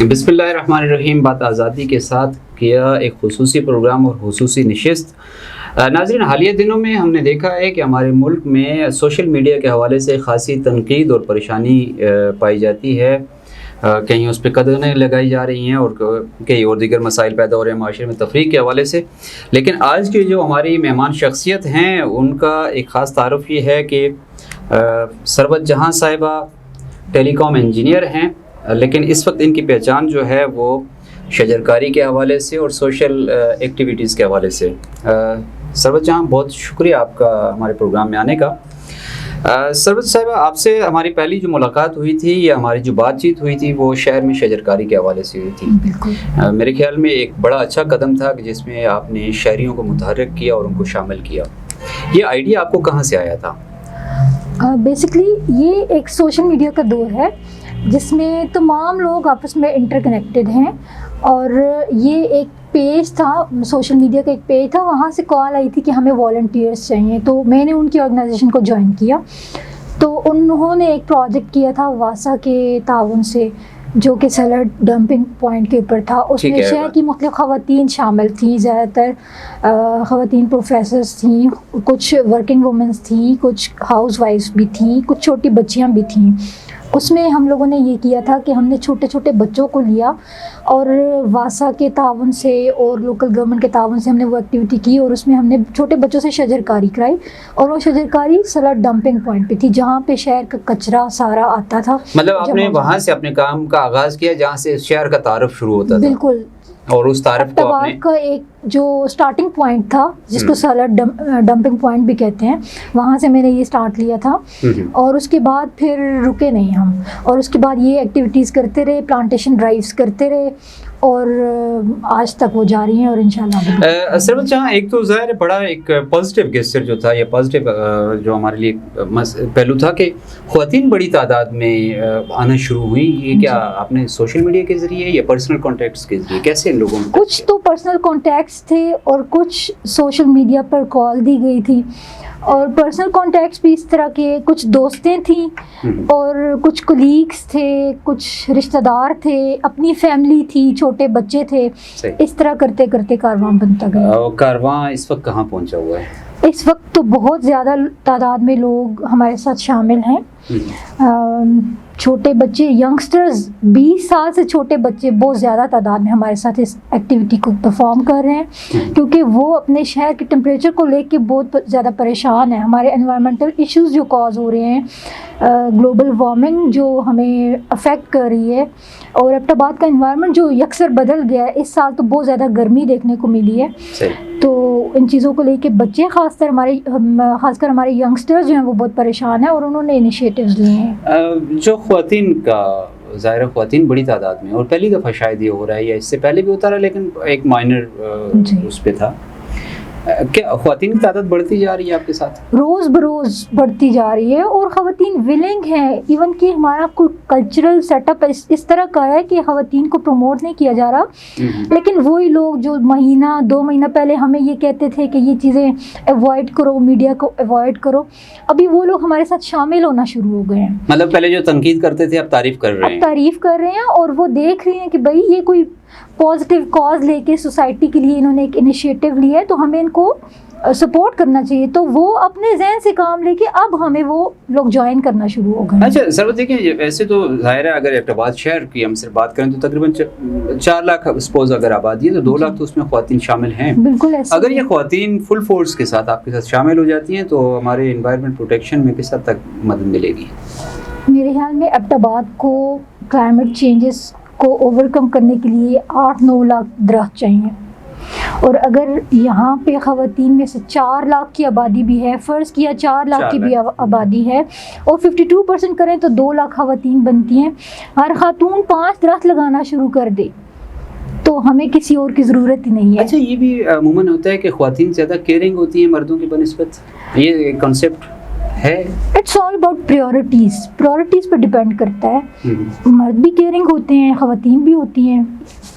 بسم اللہ الرحمن الرحیم. بات آزادی کے ساتھ کیا ایک خصوصی پروگرام اور خصوصی نشست. ناظرین، حالیہ دنوں میں ہم نے دیکھا ہے کہ ہمارے ملک میں سوشل میڈیا کے حوالے سے خاصی تنقید اور پریشانی پائی جاتی ہے. کہیں اس پہ قدغنیں لگائی جا رہی ہیں اور کئی اور دیگر مسائل پیدا ہو رہے ہیں معاشرے میں تفریق کے حوالے سے. لیکن آج کی جو ہماری مہمان شخصیت ہیں ان کا ایک خاص تعارف یہ ہے کہ ثروت جہاں صاحبہ ٹیلی کام انجینئر ہیں، لیکن اس وقت ان کی پہچان جو ہے وہ شجرکاری کے حوالے سے اور سوشل ایکٹیویٹیز کے حوالے سے. ثروت جہاں، بہت شکریہ آپ کا ہمارے پروگرام میں آنے کا. ثروت صاحبہ، آپ سے ہماری پہلی جو ملاقات ہوئی تھی یا ہماری جو بات چیت ہوئی تھی وہ شہر میں شجرکاری کے حوالے سے ہوئی تھی. بالکل. میرے خیال میں ایک بڑا اچھا قدم تھا کہ جس میں آپ نے شہریوں کو متحرک کیا اور ان کو شامل کیا. یہ آئیڈیا آپ کو کہاں سے آیا تھا؟ بیسکلی یہ ایک سوشل میڈیا کا دور ہے جس میں تمام لوگ آپس میں انٹر کنیکٹڈ ہیں، اور یہ ایک پیج تھا، سوشل میڈیا کا ایک پیج تھا. وہاں سے کال آئی تھی کہ ہمیں والنٹیئرس چاہیے، تو میں نے ان کی آرگنائزیشن کو جوائن کیا. تو انہوں نے ایک پروجیکٹ کیا تھا واسا کے تعاون سے، جو کہ سیلر ڈمپنگ پوائنٹ کے اوپر تھا. اس میں شہر کی مختلف خواتین شامل تھیں، زیادہ تر خواتین پروفیسرز تھیں، کچھ ورکنگ وومنس تھیں، کچھ ہاؤس وائفس بھی تھیں، کچھ چھوٹی بچیاں بھی تھیں. اس میں ہم لوگوں نے یہ کیا تھا کہ ہم نے چھوٹے چھوٹے بچوں کو لیا اور واسا کے تعاون سے اور لوکل گورنمنٹ کے تعاون سے ہم نے وہ ایکٹیویٹی کی، اور اس میں ہم نے چھوٹے بچوں سے شجرکاری کرائی. اور وہ شجرکاری سیلر ڈمپنگ پوائنٹ پہ تھی جہاں پہ شہر کا کچرا سارا آتا تھا. مطلب آپ نے وہاں سے اپنے کام کا آغاز کیا جہاں سے شہر کا تعارف شروع ہوتا تھا. بالکل. اور اس تعارف کو آپ نے کا ایک جو سٹارٹنگ پوائنٹ تھا جس کو سیلر ڈمپنگ پوائنٹ بھی کہتے ہیں، وہاں سے میں نے یہ سٹارٹ لیا تھا. اور اس کے بعد پھر رکے نہیں ہم، اور اس کے بعد یہ ایکٹیویٹیز کرتے رہے، پلانٹیشن ڈرائیوز کرتے رہے، اور آج تک وہ جاری ہیں. اور انشاءاللہ ثروت جہاں، ایک تو ظاہر بڑا ایک پازیٹیو گیسچر جو تھا، یہ پازیٹیو جو ہمارے لیے پہلو تھا کہ خواتین بڑی تعداد میں آنا شروع ہوئی. یہ کیا آپ نے سوشل میڈیا کے ذریعے یا پرسنل کانٹیکٹس کے ذریعے کیسے ان لوگوں کو؟ کچھ تو پرسنل کانٹیکٹس تھے اور کچھ سوشل میڈیا پر کال دی گئی تھی. اور پرسنل کانٹیکٹس بھی اس طرح کے، کچھ دوستیں تھیں اور کچھ کولیگس تھے، کچھ رشتہ دار تھے، اپنی فیملی تھی، چھوٹے بچے تھے. اس طرح کرتے کرتے کارواں بنتا گیا. کارواں اس وقت کہاں پہنچا ہوا ہے؟ اس وقت تو بہت زیادہ تعداد میں لوگ ہمارے ساتھ شامل ہیں. چھوٹے بچے، ینگسٹرز، 20 سال سے چھوٹے بچے بہت زیادہ تعداد میں ہمارے ساتھ اس ایکٹیویٹی کو پرفارم کر رہے ہیں، کیونکہ وہ اپنے شہر کے ٹمپریچر کو لے کے بہت زیادہ پریشان ہیں. ہمارے انوائرمنٹل ایشوز جو کاز ہو رہے ہیں، گلوبل وارمنگ جو ہمیں افیکٹ کر رہی ہے، اور ایبٹ آباد کا انوائرمنٹ جو یکسر بدل گیا ہے. اس سال تو بہت زیادہ گرمی دیکھنے کو ملی ہے. تو ان چیزوں کو لے کے بچے، خاص کر ہمارے ینگسٹرز جو ہیں وہ بہت پریشان ہیں، اور انہوں نے انیشیٹیوز لیے ہیں. جو خواتین کا، ظاہر خواتین بڑی تعداد میں، اور پہلی دفعہ شاید یہ ہو رہا ہے یا اس سے پہلے بھی ہوتا رہا لیکن ایک مائنر اس پہ تھا، کیا خواتین کی تعداد بڑھتی جا رہی ہے آپ کے ساتھ؟ روز بروز بڑھتی جا رہی ہے، اور خواتین ولنگ ہیں. ایون کہ ہمارا کوئی کلچرل سیٹ اپ اس طرح کا ہے کہ خواتین کو پروموٹ نہیں کیا جا رہا، لیکن وہی لوگ جو مہینہ 2 مہینہ پہلے ہمیں یہ کہتے تھے کہ یہ چیزیں ایوائڈ کرو، میڈیا کو ایوائڈ کرو، ابھی وہ لوگ ہمارے ساتھ شامل ہونا شروع ہو گئے ہیں. مطلب پہلے جو تنقید کرتے تھے اب تعریف کر رہے ہیں. اور وہ دیکھ رہے ہیں کہ بھائی یہ کوئی پازیٹیو کاز لے کے سوسائٹی کے لیے انہوں نے ایک انیشیٹو لیا ہے، تو ہمیں ان کو سپورٹ کرنا چاہیے. تو وہ اپنے ذہن سے کام لے کے اب ہمیں وہ لوگ جوائن کرنا شروع ہو گئے. اچھا ثروت، دیکھیں ویسے تو ظاہر ہے اگر ایبٹ آباد شہر کی ہم صرف بات کریں تو تقریباً 4 لاکھ سپوز اگر آبادی ہے تو 2 لاکھ تو اس میں خواتین شامل ہیں. بالکل ایسا. اگر یہ خواتین فل فورس کے ساتھ آپ کے ساتھ شامل ہو جاتی ہیں تو ہمارے انوائرمنٹ پروٹیکشن میں کس حد تک مدد ملے گی؟ میرے خیال میں ایبٹ آباد کو کلائمیٹ چینجز کو اوور کم کرنے کے لیے 8-9 لاکھ درخت چاہیے. اور اگر یہاں پہ خواتین میں سے 4 لاکھ کی آبادی بھی ہے، فرض کیا 4 لاکھ کی بھی آبادی ہے، اور 52% کریں تو 2 لاکھ خواتین بنتی ہیں. ہر خاتون 5 درخت لگانا شروع کر دے تو ہمیں کسی اور کی ضرورت ہی نہیں ہے. اچھا، یہ بھی عموماً ہوتا ہے کہ خواتین زیادہ کیئرنگ ہوتی ہیں مردوں کی بنسبت، یہ کنسیپٹ ہے؟ اٹس آل اباؤٹ پریورٹیز پر ڈپینڈ کرتا ہے. مرد بھی کیئرنگ ہوتے ہیں، خواتین بھی ہوتی ہیں.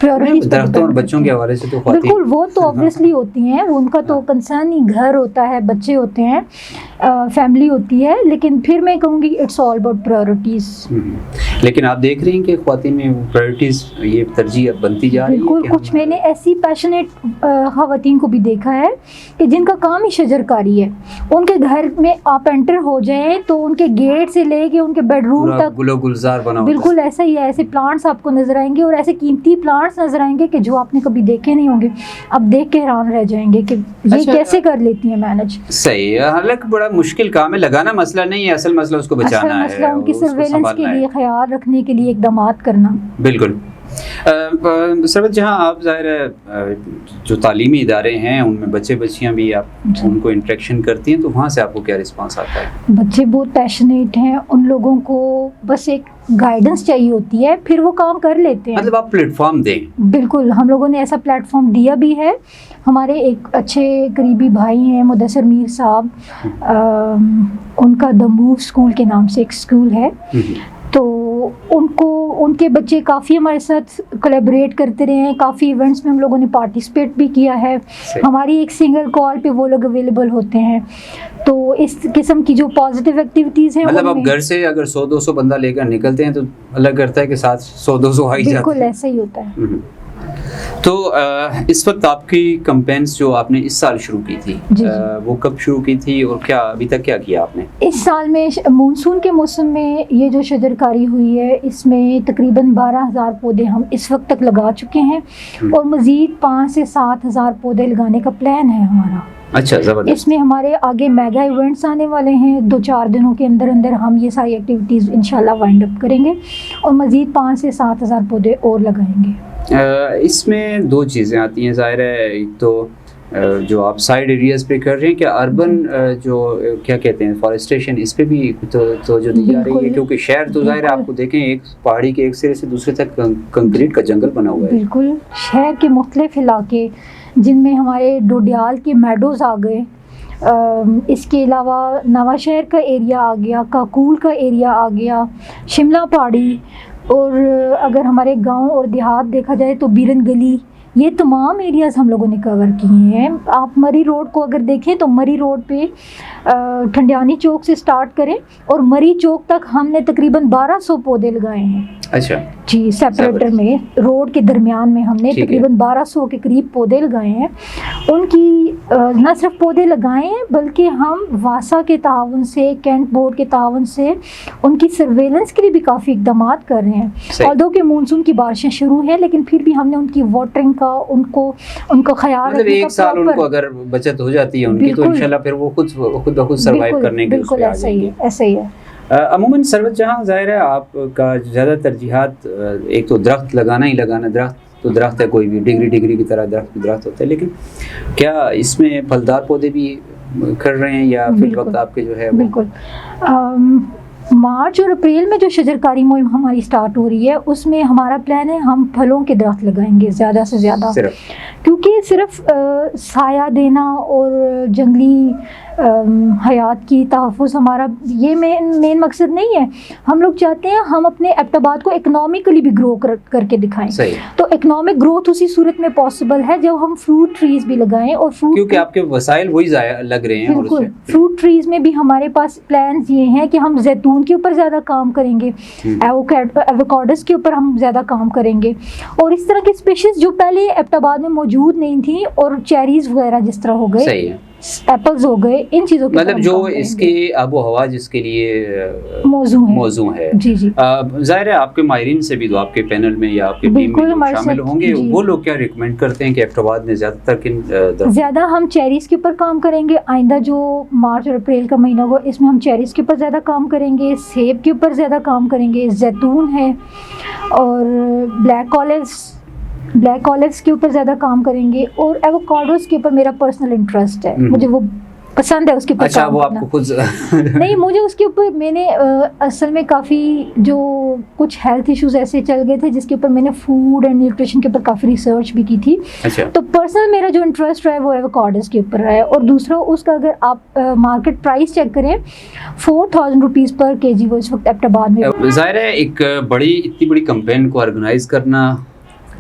priorities درختوں اور بچوں کے حوالے سے تو بالکل وہ تو obviously ہوتی ہیں, ان کا تو کنسرن ہی گھر ہوتا ہے, بچے ہوتے ہیں, فیملی ہوتی ہے, لیکن پھر میں کہوں گی اٹس آل اباؤٹ پرائرٹیز. لیکن آپ دیکھ رہے ہیں کہ خواتین میں پرائرٹیز یہ ترجیح بنتی جا رہی ہے. بالکل, کچھ میں نے ایسی پیشنیٹ خواتین کو بھی دیکھا ہے کہ جن کا کام ہی شجر کاری ہے. ان کے گھر میں آپ انٹر ہو جائیں تو ان کے گیٹ سے لے کے ان کے بیڈ روم تک گل و گلزار بنا ہوتا ہے. بالکل ایسا ہی ہے, ایسے پلانٹس آپ کو نظر آئیں گے اور ایسے قیمتی پلانٹس نظر آئیں گے کہ جو آپ نے کبھی دیکھے نہیں ہوں گے. آپ دیکھ کے حیران رہ جائیں گے کہ یہ کیسے کر لیتی ہیں مینج. صحیح ہے, حالانکہ بڑا مشکل کام ہے, لگانا مسئلہ نہیں ہے, اصل مسئلہ اس کو بچانا ہے, اصل مسئلہ ان کی سرویلنس کے لیے, خیال رکھنے کے لیے اقدامات کرنا. بالکل. سربت جہاں آپ ظاہر ہے جو تعلیمی ادارے ہیں ان میں بچے بچیاں بھی آپ ان کو انٹریکشن کرتی ہیں, تو وہاں سے آپ کو کیا رسپانس آتا ہے؟ بچے بہت پیشنیٹ ہیں, ان لوگوں کو بس ایک گائیڈنس چاہیے ہوتی ہے, پھر وہ کام کر لیتے ہیں. مطلب آپ پلیٹ فارم دیں. بالکل, ہم لوگوں نے ایسا پلیٹ فارم دیا بھی ہے. ہمارے ایک اچھے قریبی بھائی ہیں مدثر میر صاحب, ان کا دا موو اسکول کے نام سے ایک اسکول ہے, تو ان کے بچے کافی ہمارے ساتھ کولیبریٹ کرتے رہے ہیں. کافی ایونٹس میں ہم لوگوں نے پارٹیسپیٹ بھی کیا ہے. ہماری ایک سنگل کال پہ وہ لوگ اویلیبل ہوتے ہیں. تو اس قسم کی جو پازیٹیو ایکٹیویٹیز ہیں, مطلب آپ گھر سے اگر 100-200 بندہ لے کر نکلتے ہیں تو اللہ کرتا ہے کہ ساتھ 100-200 آ ہی جاتے ہیں. بالکل ایسا ہی ہوتا ہے. تو اس وقت آپ کی کمپینس جو آپ نے اس سال شروع کی تھی, وہ کب شروع کی تھی اور کیا ابھی تک کیا کیا آپ نے؟ اس سال میں مونسون کے موسم میں یہ جو شجر کاری ہوئی ہے, اس میں تقریباً 12,000 پودے ہم اس وقت تک لگا چکے ہیں, اور مزید 5,000 سے 7,000 پودے لگانے کا پلان ہے ہمارا. اچھا, زبردست. اس میں ہمارے آگے میگا ایونٹس آنے والے ہیں. 2-4 دنوں کے اندر ہم یہ ساری ایکٹیویٹیز انشاءاللہ وائنڈ اپ کریں گے, اور مزید 5,000 سے 7,000 پودے اور لگائیں گے. اس میں 2 چیزیں آتی ہیں ظاہر ہے. ایک تو جو آپ سائڈ ایریاز پہ کر رہے ہیں, کہ اربن جو کیا کہتے ہیں فارسٹریشن, اس پہ بھی توجہ دی جا رہی ہے, کیونکہ شہر تو ظاہر ہے آپ کو دیکھیں ایک پہاڑی کے ایک سرے سے دوسرے تک کنکریٹ کا جنگل بنا ہوا ہے. بالکل, شہر کے مختلف علاقے جن میں ہمارے ڈوڈیال کے میڈوز آ گئے, اس کے علاوہ نواں شہر کا ایریا آ گیا, کاکول کا ایریا آ گیا, شملہ پہاڑی, اور اگر ہمارے گاؤں اور دیہات دیکھا جائے تو بیرن گلی, یہ تمام ایریاز ہم لوگوں نے کور کیے ہیں. آپ مری روڈ کو اگر دیکھیں تو مری روڈ پہ ٹھنڈیانی چوک سے سٹارٹ کریں اور مری چوک تک ہم نے تقریباً 1,200 پودے لگائے ہیں. اچھا جی, سیپریٹر میں روڈ کے درمیان میں ہم نے تقریباً 1,200 کے قریب پودے لگائے ہیں. ان کی نہ صرف پودے لگائے ہیں بلکہ ہم واسا کے تعاون سے, کینٹ بورڈ کے تعاون سے ان کی سرویلنس کے لیے بھی کافی اقدامات کر رہے ہیں. آلدو کہ مونسون کی بارشیں شروع ہیں, لیکن پھر بھی ہم نے ان کی واٹرنگ کا, ان کو خیال رکھنے کا, ایک سال ان کو اگر بچت ہو جاتی ہے ان کی, تو انشاءاللہ پھر وہ خود بخود سروائیو کرنے کے بالکل ایسا ہی ہے. ایسا ہی ہے. عموماً سربت جہاں ظاہر ہے آپ کا زیادہ ترجیحات, ایک تو درخت لگانا ہی لگانا, درخت تو درخت ہے, کوئی بھی ڈگری کی طرح درخت ہوتا ہے, لیکن کیا اس میں پھلدار پودے بھی کر رہے ہیں یا فی الوقت آپ کے جو ہے؟ بالکل, مارچ اور اپریل میں جو شجر کاری مہم ہماری سٹارٹ ہو رہی ہے, اس میں ہمارا پلان ہے ہم پھلوں کے درخت لگائیں گے زیادہ سے زیادہ, کیونکہ صرف سایہ دینا اور جنگلی حیات کی تحفظ ہمارا یہ مین مقصد نہیں ہے. ہم لوگ چاہتے ہیں ہم اپنے ایبٹ آباد کو اکنامکلی بھی گرو کر کے دکھائیں. تو اکنامک گروتھ اسی صورت میں پاسبل ہے جب ہم فروٹ ٹریز بھی لگائیں, اور فروٹ کیونکہ آپ کے وسائل وہی لگ رہے ہیں. بالکل, فروٹ ٹریز میں بھی ہمارے پاس پلانز یہ ہیں کہ ہم زیتون کے اوپر زیادہ کام کریں گے, ایووکاڈوس کے اوپر ہم زیادہ کام کریں گے, اور اس طرح کی اسپیشیز جو پہلے ایبٹ آباد میں موجود نہیں تھیں, اور چیریز وغیرہ جس طرح ہو گئے, ایپلز ہو گئے, ان چیزوں کے مطلب جو اس کی آب و ہوا جس کے لیے موضوع ہے. جی جی, ظاہر ہے آپ کے ماہرین سے بھی, تو آپ کے پینل میں یا آپ کے ٹیم میں شامل ہوں گے, وہ لوگ کیا ریکمینڈ کرتے ہیں کہ ایبٹ آباد میں زیادہ تر زیادہ ہم چیریز کے اوپر کام کریں گے. آئندہ جو مارچ اور اپریل کا مہینہ ہوگا, اس میں ہم چیریز کے اوپر زیادہ کام کریں گے, سیب کے اوپر زیادہ کام کریں گے, زیتون ہے, اور بلیک آلیوز کے اوپر زیادہ کام کریں گے, اور ایووکاڈوز کے اوپر میرا پرسنل انٹرسٹ ہے, مجھے وہ پسند ہے اس کے اوپر کام کرنا. نہیں, مجھے اس کے اوپر میں نے اصل میں کافی جو کچھ ہیلتھ ایشوز ایسے چل گئے تھے جس کے اوپر میں نے فوڈ اینڈ نیوٹریشن کے اوپر کافی ریسرچ بھی کی تھی. تو پرسنل میرا جو انٹرسٹ رہا ہے وہ ایووکاڈوز کے اوپر ہے. اور دوسرا اس کا اگر آپ مارکیٹ پرائس چیک کریں 4,000 روپیز پر کے جی وہ اس وقت ایبٹ آباد میں. ظاہر ہے ایک اتنی بڑی کمپین کو آرگنائز کرنا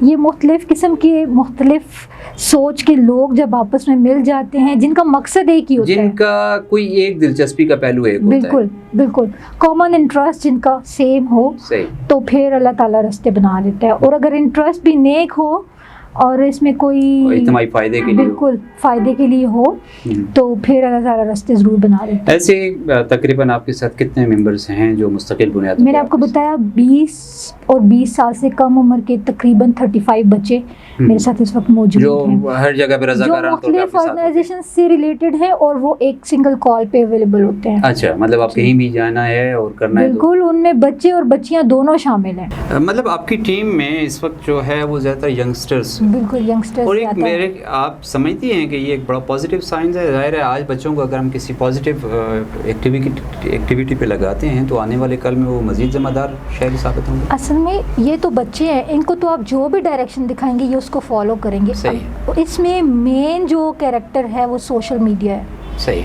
یہ مختلف قسم کے مختلف سوچ کے لوگ جب آپس میں مل جاتے ہیں جن کا مقصد ایک ہی ہوتا ہے, جن کا کوئی ایک دلچسپی کا پہلو ایک ہوتا ہے. بالکل بالکل کامن انٹرسٹ جن کا سیم ہو, صحیح. تو پھر اللہ تعالیٰ راستے بنا دیتا ہے. اور اگر انٹرسٹ بھی نیک ہو اور اس میں کوئی اجتماعی فائدے کے لیے بالکل فائدے کے لیے ہو, تو پھر اللہ تعالیٰ راستے ضرور بنا دیتا ہے. ایسے تقریباً آپ کے ساتھ کتنے ممبرس ہیں جو مستقل بنیاد میں نے آپ کو بتایا 20 اور 20 سال سے کم عمر کے تقریباً 35 بچے میرے ساتھ اس وقت موجود جو ہیں, ہر جگہ پہ رضاکارانہ طور پہ آپ جو مختلف کے ساتھ ہوتے ہیں. آرگنائزیشن سے ریلیٹڈ ہیں اور وہ ایک سنگل کال پہ اویلیبل ہوتے ہیں. اچھا, مطلب آپ کہیں بھی جانا ہے اور کرنا ہے بالکل, ان میں بچے اور بچیاں دونوں شامل ہیں. مطلب آپ کی ٹیم میں اس وقت جو ہے وہ زیادہ تر ینگسٹرز, بالکل ینگسٹرز, اور ایک میرے آپ سمجھتی ہیں کہ یہ ایک بڑا پازیٹیو سائنس ہے. ظاہر ہے آج بچوں کو اگر ہم کسی پازیٹیو ایکٹیویٹی پہ لگاتے ہیں تو آنے والے کل میں وہ مزید ذمہ دار شہری ثابت ہوں گے. اصل میں یہ تو بچے ہیں, ان کو تو آپ جو بھی ڈائریکشن دکھائیں گے یہ اس کو فالو کریں گے. اس میں مین جو کیریکٹر ہے وہ سوشل میڈیا ہے. صحیح.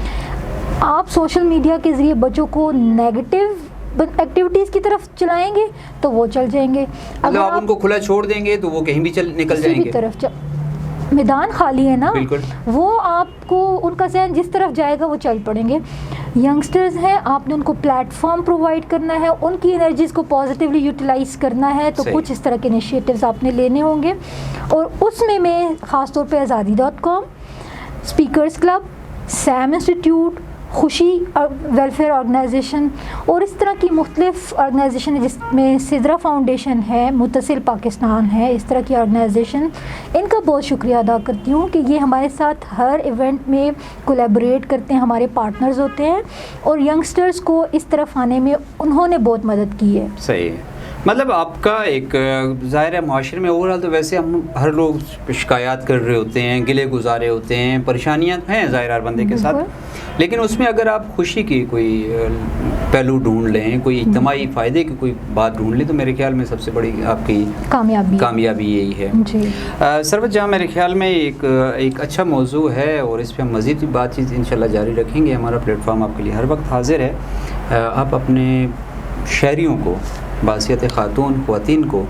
آپ سوشل میڈیا کے ذریعے بچوں کو نیگیٹو ایکٹیویٹیز کی طرف چلائیں گے تو وہ چل جائیں گے. اگر آپ ان کو کھلا چھوڑ دیں گے تو وہ کہیں بھی نکل جائیں گے. طرف میدان خالی ہے نا, وہ آپ کو ان کا ذہن جس طرف جائے گا وہ چل پڑیں گے. ینگسٹرز ہیں, آپ نے ان کو پلیٹ فارم پرووائڈ کرنا ہے, ان کی انرجیز کو پازیٹیولی یوٹیلائز کرنا ہے, تو کچھ اس طرح کے انیشیٹیوز آپ نے لینے ہوں گے. اور اس میں خاص طور پہ آزادی.com, اسپیکرز کلب, سیم انسٹیٹیوٹ, خوشی ویلفیئر آرگنائزیشن اور اس طرح کی مختلف آرگنائزیشن جس میں سدرا فاؤنڈیشن ہے, متصل پاکستان ہے, اس طرح کی آرگنائزیشن, ان کا بہت شکریہ ادا کرتی ہوں کہ یہ ہمارے ساتھ ہر ایونٹ میں کولیبوریٹ کرتے ہیں, ہمارے پارٹنرز ہوتے ہیں, اور ینگسٹرز کو اس طرف آنے میں انہوں نے بہت مدد کی ہے. صحیح ہے. مطلب آپ کا ایک ظاہر ہے معاشرے میں اوور آل تو ویسے ہم ہر لوگ شکایات کر رہے ہوتے ہیں, گلے گزارے ہوتے ہیں, پریشانیاں ہیں ظاہر ہر بندے کے ساتھ, لیکن اس میں اگر آپ خوشی کی کوئی پہلو ڈھونڈ لیں, کوئی اجتماعی فائدے کی کوئی بات ڈھونڈ لیں, تو میرے خیال میں سب سے بڑی آپ کی کامیابی یہی ہے. سرورت جہاں میرے خیال میں ایک اچھا موضوع ہے اور اس پہ ہم مزید بات چیت انشاءاللہ جاری رکھیں گے. ہمارا پلیٹ فارم آپ کے لیے ہر وقت حاضر ہے. آپ اپنے شہریوں کو, باحثیت خواتین کو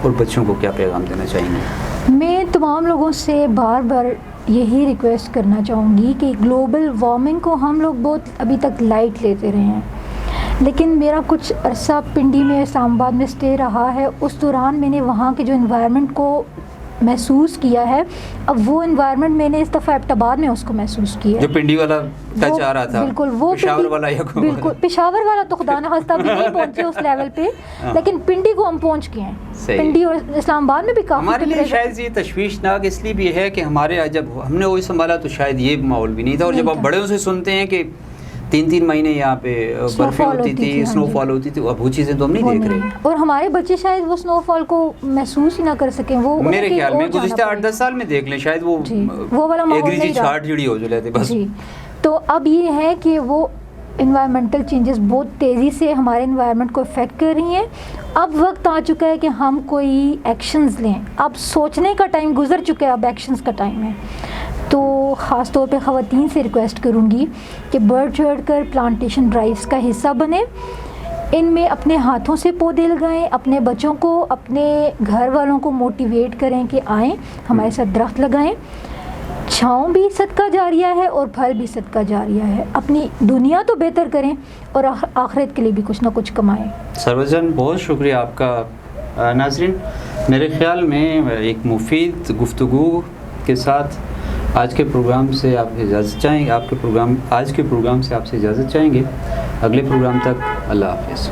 اور بچوں کو کیا پیغام دینا چاہیں گے؟ میں تمام لوگوں سے بار بار یہی ریکویسٹ کرنا چاہوں گی کہ گلوبل وارمنگ کو ہم لوگ بہت ابھی تک لائٹ لیتے رہے ہیں, لیکن میرا کچھ عرصہ پنڈی میں اسلام آباد میں اسٹے رہا ہے. اس دوران میں نے وہاں کے جو انوائرمنٹ کو محسوس کیا ہے, اب وہ انوائرمنٹ میں نے اس دفعہ ایبٹ آباد میں اس کو محسوس کیا ہے. جو پنڈی والا ٹچ آ رہا تھا, بالکل وہ پشاور والا, بالکل پشاور والا تو خدا نخواستہ بھی نہیں پہنچے اس لیول پہ, لیکن پنڈی کو ہم پہنچ گئے ہیں. پنڈی اور اسلام آباد میں بھی کافی. ہمارے لیے شاید یہ تشویشناک اس لیے بھی ہے کہ ہمارے جب ہم نے وہی سنبھالا تو شاید یہ ماحول بھی نہیں تھا, اور جب آپ بڑوں سے سنتے ہیں کہ 3 مہینے یہاں پہ برفیں ہوتی تھی, اسنو فال ہوتی تھی, اب وہ چیزیں تو ہم نہیں دیکھ رہے, اور ہمارے بچے شاید وہ اسنو فال کو محسوس ہی نہ کر سکیں. وہ میرے خیال میں گزشتہ 8-10 سال میں دیکھ لیں شاید وہ والا ماحول چھاٹ جڑی ہو جاتے بس. تو اب یہ ہے کہ وہ انوائرمنٹل چینجز بہت تیزی سے ہمارے انوائرمنٹ کو افیکٹ کر رہی ہیں. اب وقت آ چکا ہے کہ ہم کوئی ایکشنز لیں. اب سوچنے کا ٹائم گزر چکا ہے, اب ایکشنز کا ٹائم ہے. تو خاص طور پہ خواتین سے ریکویسٹ کروں گی کہ بڑھ چڑھ کر پلانٹیشن ڈرائیوز کا حصہ بنیں. ان میں اپنے ہاتھوں سے پودے لگائیں, اپنے بچوں کو, اپنے گھر والوں کو موٹیویٹ کریں کہ آئیں ہمارے ساتھ درخت لگائیں. چھاؤں بھی صدقہ جاریہ ہے اور پھل بھی صدقہ جاریہ ہے. اپنی دنیا تو بہتر کریں اور آخرت کے لیے بھی کچھ نہ کچھ کمائیں. سرور جان بہت شکریہ آپ کا. ناظرین, میرے خیال میں ایک مفید گفتگو کے ساتھ آج کے پروگرام سے آپ اجازت چاہیں گے. آج کے پروگرام سے آپ سے اجازت چاہیں گے. اگلے پروگرام تک اللہ حافظ.